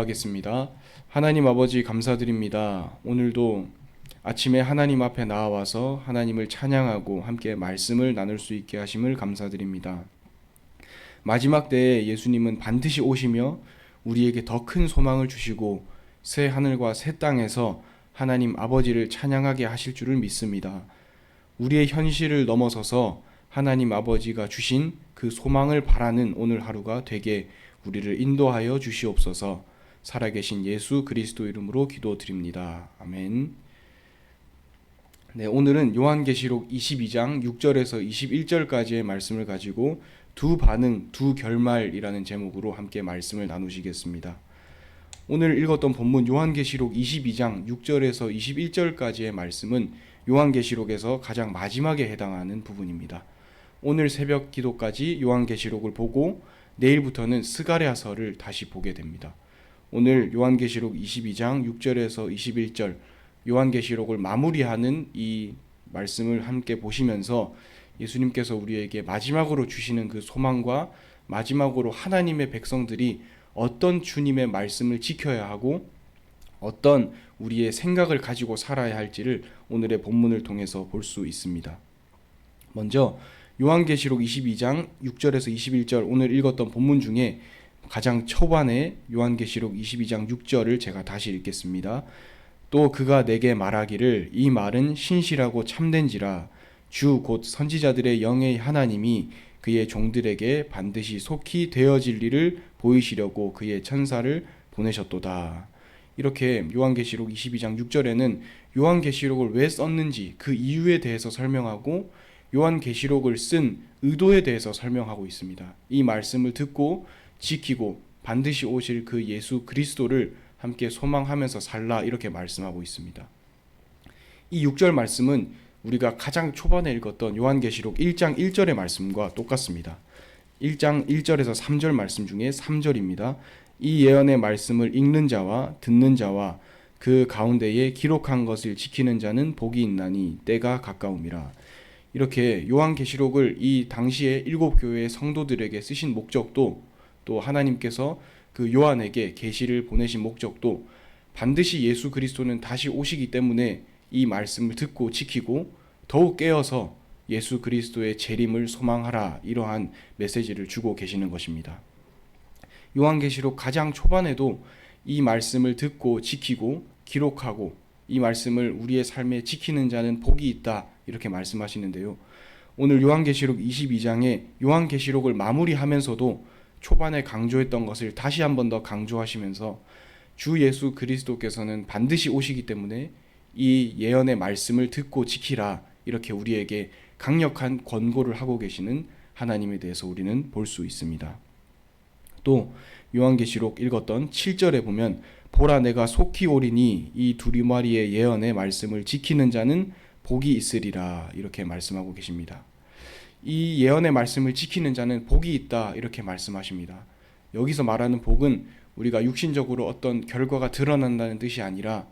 하겠습니다. 하나님 아버지 감사드립니다. 오늘도 아침에 하나님 앞에 나와서 하나님을 찬양하고 함께 말씀을 나눌 수 있게 하심을 감사드립니다. 마지막 때에 예수님은 반드시 오시며 우리에게 더 큰 소망을 주시고 새 하늘과 새 땅에서 하나님 아버지를 찬양하게 하실 줄을 믿습니다. 우리의 현실을 넘어서서 하나님 아버지가 주신 그 소망을 바라는 오늘 하루가 되게 우리를 인도하여 주시옵소서. 살아계신 예수 그리스도 이름으로 기도드립니다. 아멘. 네, 오늘은 요한계시록 22장 6절에서 21절까지의 말씀을 가지고 두 반응, 두 결말이라는 제목으로 함께 말씀을 나누시겠습니다. 오늘 읽었던 본문 요한계시록 22장 6절에서 21절까지의 말씀은 요한계시록에서 가장 마지막에 해당하는 부분입니다. 오늘 새벽 기도까지 요한계시록을 보고 내일부터는 스가랴서를 다시 보게 됩니다. 오늘 요한계시록 22장 6절에서 21절 요한계시록을 마무리하는 이 말씀을 함께 보시면서 예수님께서 우리에게 마지막으로 주시는 그 소망과 마지막으로 하나님의 백성들이 어떤 주님의 말씀을 지켜야 하고 어떤 우리의 생각을 가지고 살아야 할지를 오늘의 본문을 통해서 볼 수 있습니다. 먼저 요한계시록 22장 6절에서 21절 오늘 읽었던 본문 중에 가장 초반에 요한계시록 22장 6절을 제가 다시 읽겠습니다. 또 그가 내게 말하기를 이 말은 신실하고 참된지라 주 곧 선지자들의 영의 하나님이 그의 종들에게 반드시 속히 되어질 일을 보이시려고 그의 천사를 보내셨도다. 이렇게 요한계시록 22장 6절에는 요한계시록을 왜 썼는지 그 이유에 대해서 설명하고 요한계시록을 쓴 의도에 대해서 설명하고 있습니다. 이 말씀을 듣고 지키고 반드시 오실 그 예수 그리스도를 함께 소망하면서 살라 이렇게 말씀하고 있습니다. 이 6절 말씀은 우리가 가장 초반에 읽었던 요한계시록 1장 1절의 말씀과 똑같습니다. 1장 1절에서 3절 말씀 중에 3절입니다. 이 예언의 말씀을 읽는 자와 듣는 자와 그 가운데에 기록한 것을 지키는 자는 복이 있나니 때가 가까움이라. 이렇게 요한계시록을 이 당시에 7교회의 성도들에게 쓰신 목적도 또 하나님께서 그 요한에게 계시를 보내신 목적도 반드시 예수 그리스도는 다시 오시기 때문에 이 말씀을 듣고 지키고 더욱 깨어서 예수 그리스도의 재림을 소망하라 이러한 메시지를 주고 계시는 것입니다. 요한계시록 가장 초반에도 이 말씀을 듣고 지키고 기록하고 이 말씀을 우리의 삶에 지키는 자는 복이 있다 이렇게 말씀하시는데요. 오늘 요한계시록 22장에 요한계시록을 마무리하면서도 초반에 강조했던 것을 다시 한 번 더 강조하시면서 주 예수 그리스도께서는 반드시 오시기 때문에 이 예언의 말씀을 듣고 지키라 이렇게 우리에게 강력한 권고를 하고 계시는 하나님에 대해서 우리는 볼 수 있습니다. 또 요한계시록 읽었던 7절에 보면 보라 내가 속히 오리니 이 두루마리의 예언의 말씀을 지키는 자는 복이 있으리라 이렇게 말씀하고 계십니다. 이 예언의 말씀을 지키는 자는 복이 있다 이렇게 말씀하십니다. 여기서 말하는 복은 우리가 육신적으로 어떤 결과가 드러난다는 뜻이 아니라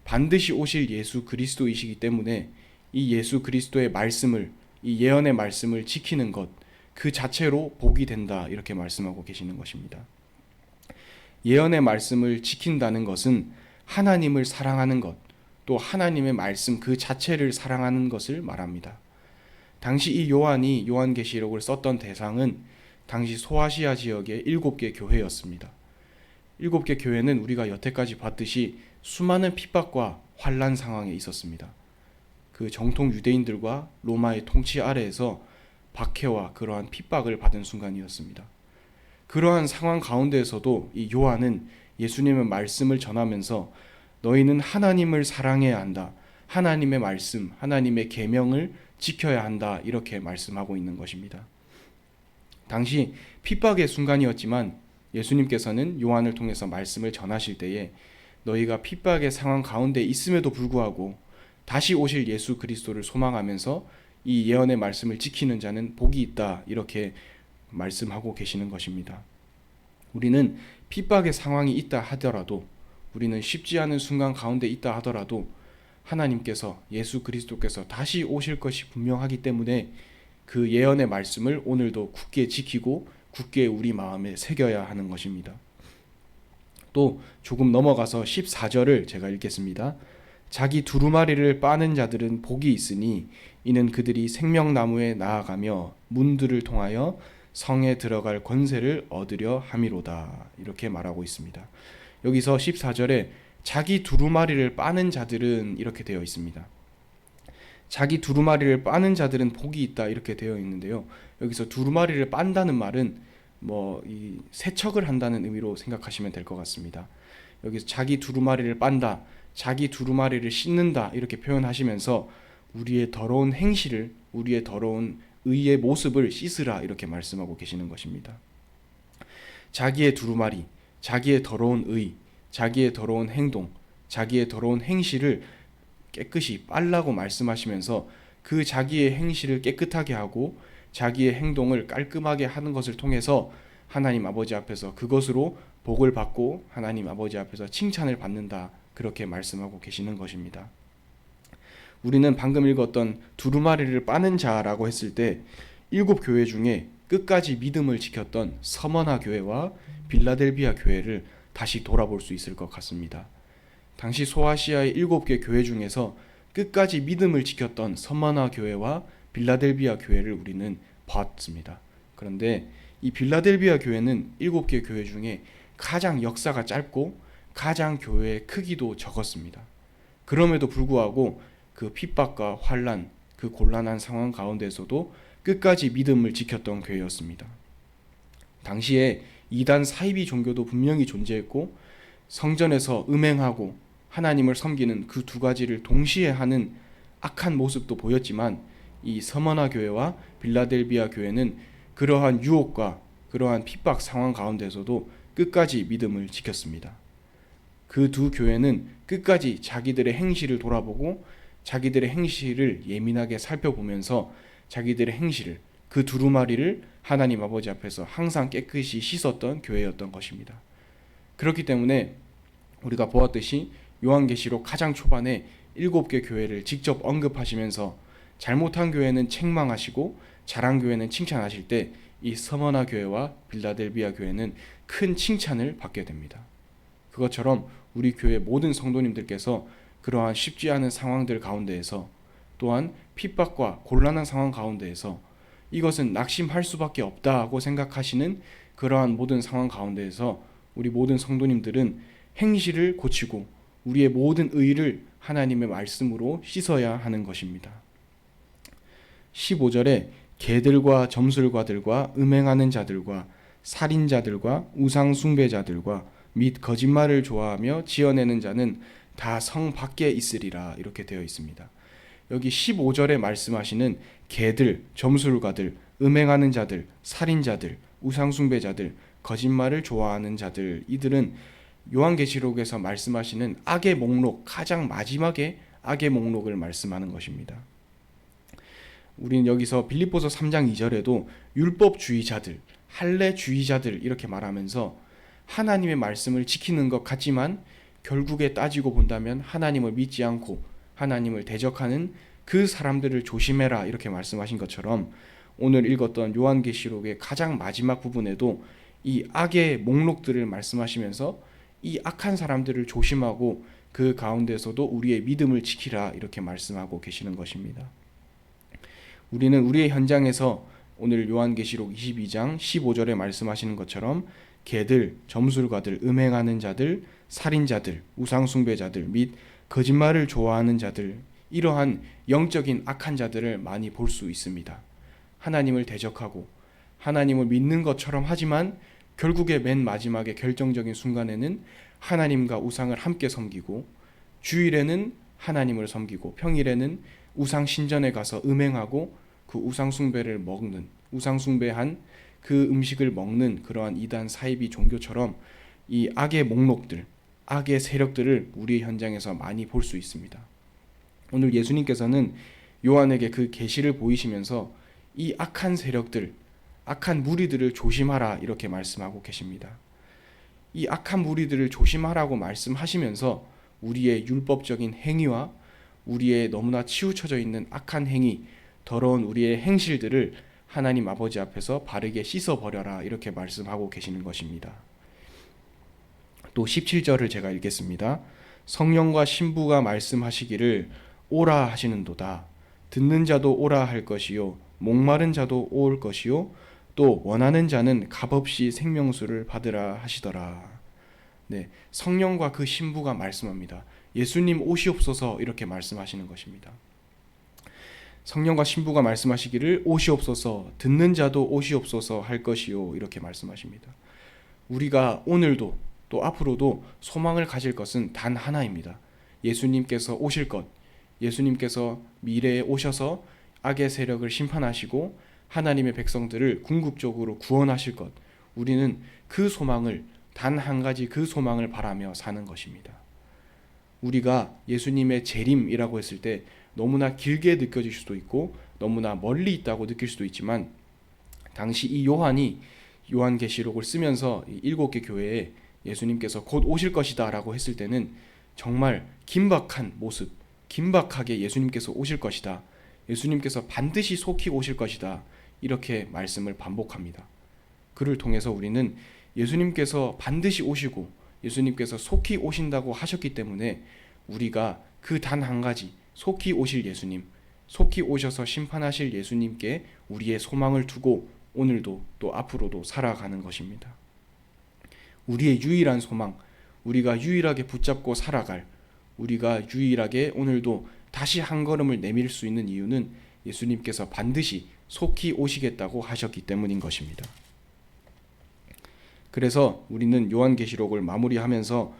반드시 오실 예수 그리스도이시기 때문에 이 예수 그리스도의 말씀을 이 예언의 말씀을 지키는 것 그 자체로 복이 된다 이렇게 말씀하고 계시는 것입니다. 예언의 말씀을 지킨다는 것은 하나님을 사랑하는 것, 또 하나님의 말씀 그 자체를 사랑하는 것을 말합니다. 당시 이 요한이 요한계시록을 썼던 대상은 당시 소아시아 지역의 7개 교회였습니다. 7개 교회는 우리가 여태까지 봤듯이 수많은 핍박과 환난 상황에 있었습니다. 그 정통 유대인들과 로마의 통치 아래에서 박해와 그러한 핍박을 받은 순간이었습니다. 그러한 상황 가운데에서도 이 요한은 예수님의 말씀을 전하면서 너희는 하나님을 사랑해야 한다. 하나님의 말씀, 하나님의 계명을 지켜야 한다. 이렇게 말씀하고 있는 것입니다. 당시 핍박의 순간이었지만 예수님께서는 요한을 통해서 말씀을 전하실 때에 너희가 핍박의 상황 가운데 있음에도 불구하고 다시 오실 예수 그리스도를 소망하면서 이 예언의 말씀을 지키는 자는 복이 있다. 이렇게 말씀하고 계시는 것입니다. 우리는 핍박의 상황이 있다 하더라도 우리는 쉽지 않은 순간 가운데 있다 하더라도 하나님께서 예수 그리스도께서 다시 오실 것이 분명하기 때문에 그 예언의 말씀을 오늘도 굳게 지키고 굳게 우리 마음에 새겨야 하는 것입니다. 또 조금 넘어가서 14절을 제가 읽겠습니다. 자기 두루마리를 빠는 자들은 복이 있으니 이는 그들이 생명나무에 나아가며 문들을 통하여 성에 들어갈 권세를 얻으려 함이로다. 이렇게 말하고 있습니다. 여기서 14절에 자기 두루마리를 빠는 자들은 이렇게 되어 있습니다. 자기 두루마리를 빠는 자들은 복이 있다 이렇게 되어 있는데요. 여기서 두루마리를 빤다는 말은 이 세척을 한다는 의미로 생각하시면 될 것 같습니다. 여기서 자기 두루마리를 빤다, 자기 두루마리를 씻는다 이렇게 표현하시면서 우리의 더러운 행실을, 우리의 더러운 의의 모습을 씻으라 이렇게 말씀하고 계시는 것입니다. 자기의 두루마리, 자기의 더러운 의, 자기의 더러운 행동, 자기의 더러운 행실을 깨끗이 빨라고 말씀하시면서 그 자기의 행실을 깨끗하게 하고 자기의 행동을 깔끔하게 하는 것을 통해서 하나님 아버지 앞에서 그것으로 복을 받고 하나님 아버지 앞에서 칭찬을 받는다 그렇게 말씀하고 계시는 것입니다. 우리는 방금 읽었던 두루마리를 빠는 자라고 했을 때 7교회 중에 끝까지 믿음을 지켰던 서머나 교회와 빌라델비아 교회를 다시 돌아볼 수 있을 것 같습니다. 당시 소아시아의 7개 교회 중에서 끝까지 믿음을 지켰던 서머나 교회와 빌라델비아 교회를 우리는 봤습니다. 그런데 이 빌라델비아 교회는 7개 교회 중에 가장 역사가 짧고 가장 교회의 크기도 적었습니다. 그럼에도 불구하고 그 핍박과 환난, 그 곤란한 상황 가운데서도 끝까지 믿음을 지켰던 교회였습니다. 당시에 이단 사이비 종교도 분명히 존재했고 성전에서 음행하고 하나님을 섬기는 그 두 가지를 동시에 하는 악한 모습도 보였지만 이 서머나 교회와 빌라델비아 교회는 그러한 유혹과 그러한 핍박 상황 가운데서도 끝까지 믿음을 지켰습니다. 그 두 교회는 끝까지 자기들의 행실을 돌아보고 자기들의 행실을 예민하게 살펴보면서 자기들의 행실을, 그 두루마리를 하나님 아버지 앞에서 항상 깨끗이 씻었던 교회였던 것입니다. 그렇기 때문에 우리가 보았듯이 요한계시록 가장 초반에 7개 교회를 직접 언급하시면서 잘못한 교회는 책망하시고 잘한 교회는 칭찬하실 때 이 서머나 교회와 빌라델비아 교회는 큰 칭찬을 받게 됩니다. 그것처럼 우리 교회 모든 성도님들께서 그러한 쉽지 않은 상황들 가운데에서 또한 핍박과 곤란한 상황 가운데에서 이것은 낙심할 수밖에 없다고 생각하시는 그러한 모든 상황 가운데에서 우리 모든 성도님들은 행실을 고치고 우리의 모든 의를 하나님의 말씀으로 씻어야 하는 것입니다. 15절에 개들과 점술가들과 음행하는 자들과 살인자들과 우상 숭배자들과 및 거짓말을 좋아하며 지어내는 자는 다 성 밖에 있으리라 이렇게 되어 있습니다. 여기 15절에 말씀하시는 개들, 점술가들, 음행하는 자들, 살인자들, 우상 숭배자들, 거짓말을 좋아하는 자들, 이들은 요한계시록에서 말씀하시는 악의 목록, 가장 마지막에 악의 목록을 말씀하는 것입니다. 우리는 여기서 빌립보서 3장 2절에도 율법주의자들, 할례주의자들 이렇게 말하면서 하나님의 말씀을 지키는 것 같지만 결국에 따지고 본다면 하나님을 믿지 않고 하나님을 대적하는 그 사람들을 조심해라 이렇게 말씀하신 것처럼 오늘 읽었던 요한계시록의 가장 마지막 부분에도 이 악의 목록들을 말씀하시면서 이 악한 사람들을 조심하고 그 가운데서도 우리의 믿음을 지키라 이렇게 말씀하고 계시는 것입니다. 우리는 우리의 현장에서 오늘 요한계시록 22장 15절에 말씀하시는 것처럼 개들, 점술가들, 음행하는 자들, 살인자들, 우상숭배자들 및 거짓말을 좋아하는 자들, 이러한 영적인 악한 자들을 많이 볼 수 있습니다. 하나님을 대적하고 하나님을 믿는 것처럼 하지만 결국에 맨 마지막에 결정적인 순간에는 하나님과 우상을 함께 섬기고 주일에는 하나님을 섬기고 평일에는 우상 신전에 가서 음행하고 그 우상 숭배를 먹는, 우상 숭배한 그 음식을 먹는 그러한 이단 사이비 종교처럼 이 악의 목록들, 악의 세력들을 우리 현장에서 많이 볼 수 있습니다. 오늘 예수님께서는 요한에게 그 계시를 보이시면서 이 악한 세력들, 악한 무리들을 조심하라 이렇게 말씀하고 계십니다. 이 악한 무리들을 조심하라고 말씀하시면서 우리의 율법적인 행위와 우리의 너무나 치우쳐져 있는 악한 행위, 더러운 우리의 행실들을 하나님 아버지 앞에서 바르게 씻어버려라 이렇게 말씀하고 계시는 것입니다. 또 17절을 제가 읽겠습니다. 성령과 신부가 말씀하시기를 오라 하시는도다. 듣는 자도 오라 할 것이요 목마른 자도 올 것이요 또 원하는 자는 값없이 생명수를 받으라 하시더라. 네, 성령과 그 신부가 말씀합니다. 예수님 오시옵소서 이렇게 말씀하시는 것입니다. 성령과 신부가 말씀하시기를 오시옵소서, 듣는 자도 오시옵소서 할 것이요 이렇게 말씀하십니다. 우리가 오늘도 또 앞으로도 소망을 가질 것은 단 하나입니다. 예수님께서 오실 것, 예수님께서 미래에 오셔서 악의 세력을 심판하시고 하나님의 백성들을 궁극적으로 구원하실 것, 우리는 그 소망을, 단 한 가지 그 소망을 바라며 사는 것입니다. 우리가 예수님의 재림이라고 했을 때 너무나 길게 느껴질 수도 있고 너무나 멀리 있다고 느낄 수도 있지만, 당시 이 요한이 요한계시록을 쓰면서 7개 교회에 예수님께서 곧 오실 것이다 라고 했을 때는 정말 긴박한 모습, 긴박하게 예수님께서 오실 것이다, 예수님께서 반드시 속히 오실 것이다, 이렇게 말씀을 반복합니다. 그를 통해서 우리는 예수님께서 반드시 오시고 예수님께서 속히 오신다고 하셨기 때문에 우리가 그 단 한 가지, 속히 오실 예수님, 속히 오셔서 심판하실 예수님께 우리의 소망을 두고 오늘도 또 앞으로도 살아가는 것입니다. 우리의 유일한 소망, 우리가 유일하게 붙잡고 살아갈, 우리가 유일하게 오늘도 다시 한 걸음을 내밀 수 있는 이유는 예수님께서 반드시 속히 오시겠다고 하셨기 때문인 것입니다. 그래서 우리는 요한계시록을 마무리하면서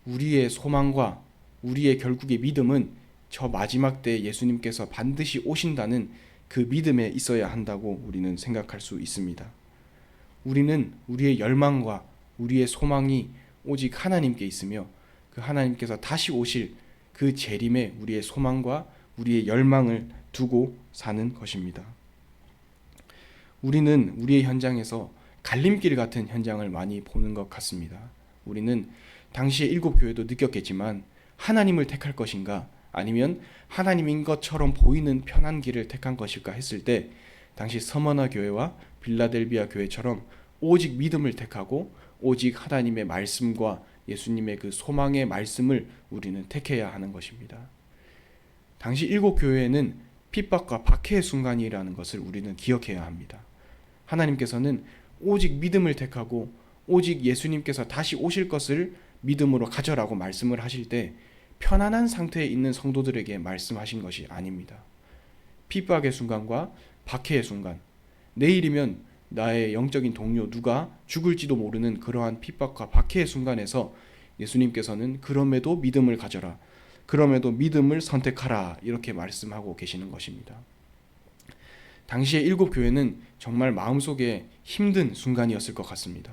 우리의 소망과 우리의 결국의 믿음은 저 마지막 때 예수님께서 반드시 오신다는 그 믿음에 있어야 한다고 우리는 생각할 수 있습니다. 우리는 우리의 열망과 우리의 소망이 오직 하나님께 있으며 그 하나님께서 다시 오실 그 재림에 우리의 소망과 우리의 열망을 두고 사는 것입니다. 우리는 우리의 현장에서 갈림길 같은 현장을 많이 보는 것 같습니다. 우리는 당시의 7교회도 느꼈겠지만 하나님을 택할 것인가 아니면 하나님인 것처럼 보이는 편한 길을 택한 것일까 했을 때 당시 서머나 교회와 빌라델비아 교회처럼 오직 믿음을 택하고 오직 하나님의 말씀과 예수님의 그 소망의 말씀을 우리는 택해야 하는 것입니다. 당시 7교회에는 핍박과 박해의 순간이라는 것을 우리는 기억해야 합니다. 하나님께서는 오직 믿음을 택하고 오직 예수님께서 다시 오실 것을 믿음으로 가져라고 말씀을 하실 때 편안한 상태에 있는 성도들에게 말씀하신 것이 아닙니다. 핍박의 순간과 박해의 순간, 내일이면 나의 영적인 동료 누가 죽을지도 모르는 그러한 핍박과 박해의 순간에서 예수님께서는 그럼에도 믿음을 가져라, 그럼에도 믿음을 선택하라, 이렇게 말씀하고 계시는 것입니다. 당시의 7교회는 정말 마음속에 힘든 순간이었을 것 같습니다.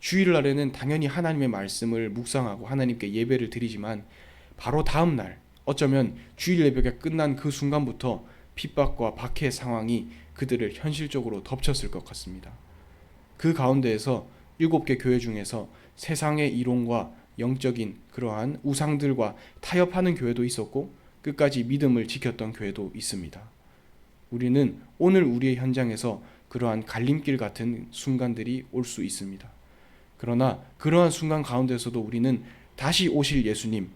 주일날에는 당연히 하나님의 말씀을 묵상하고 하나님께 예배를 드리지만 바로 다음 날, 어쩌면 주일 예배가 끝난 그 순간부터 핍박과 박해 상황이 그들을 현실적으로 덮쳤을 것 같습니다. 그 가운데에서 7개 교회 중에서 세상의 이론과 영적인 그러한 우상들과 타협하는 교회도 있었고 끝까지 믿음을 지켰던 교회도 있습니다. 우리는 오늘 우리의 현장에서 그러한 갈림길 같은 순간들이 올 수 있습니다. 그러나 그러한 순간 가운데서도 우리는 다시 오실 예수님,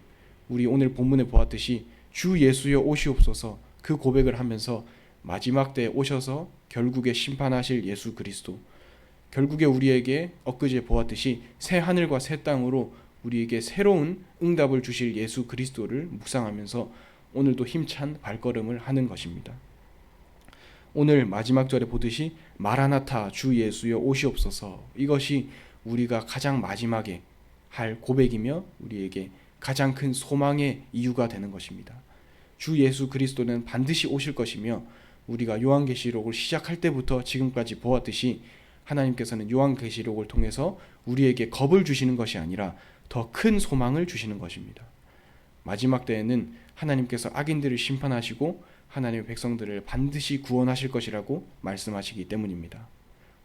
우리 오늘 본문에 보았듯이 주 예수여 오시옵소서 그 고백을 하면서 마지막 때에 오셔서 결국에 심판하실 예수 그리스도, 결국에 우리에게 엊그제 보았듯이 새 하늘과 새 땅으로 우리에게 새로운 응답을 주실 예수 그리스도를 묵상하면서 오늘도 힘찬 발걸음을 하는 것입니다. 오늘 마지막 절에 보듯이 마라나타 주 예수여 오시옵소서, 이것이 우리가 가장 마지막에 할 고백이며 우리에게 가장 큰 소망의 이유가 되는 것입니다. 주 예수 그리스도는 반드시 오실 것이며 우리가 요한계시록을 시작할 때부터 지금까지 보았듯이 하나님께서는 요한계시록을 통해서 우리에게 겁을 주시는 것이 아니라 더 큰 소망을 주시는 것입니다. 마지막 때에는 하나님께서 악인들을 심판하시고 하나님의 백성들을 반드시 구원하실 것이라고 말씀하시기 때문입니다.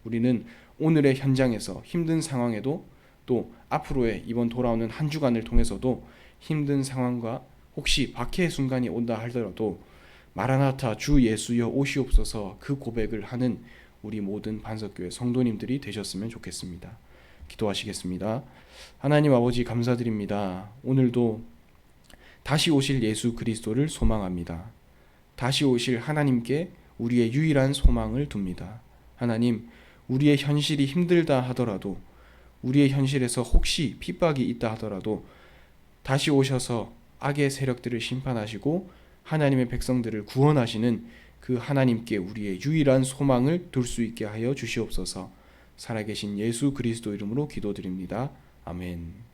우리는 오늘의 현장에서 힘든 상황에도 또 앞으로의 이번 돌아오는 한 주간을 통해서도 힘든 상황과 혹시 박해의 순간이 온다 하더라도 마라나타 주 예수여 오시옵소서 그 고백을 하는 우리 모든 반석교회 성도님들이 되셨으면 좋겠습니다. 기도하시겠습니다. 하나님 아버지 감사드립니다. 오늘도 다시 오실 예수 그리스도를 소망합니다. 다시 오실 하나님께 우리의 유일한 소망을 둡니다. 하나님, 우리의 현실이 힘들다 하더라도, 우리의 현실에서 혹시 핍박이 있다 하더라도 다시 오셔서 악의 세력들을 심판하시고 하나님의 백성들을 구원하시는 그 하나님께 우리의 유일한 소망을 둘 수 있게 하여 주시옵소서. 살아계신 예수 그리스도 이름으로 기도드립니다. 아멘.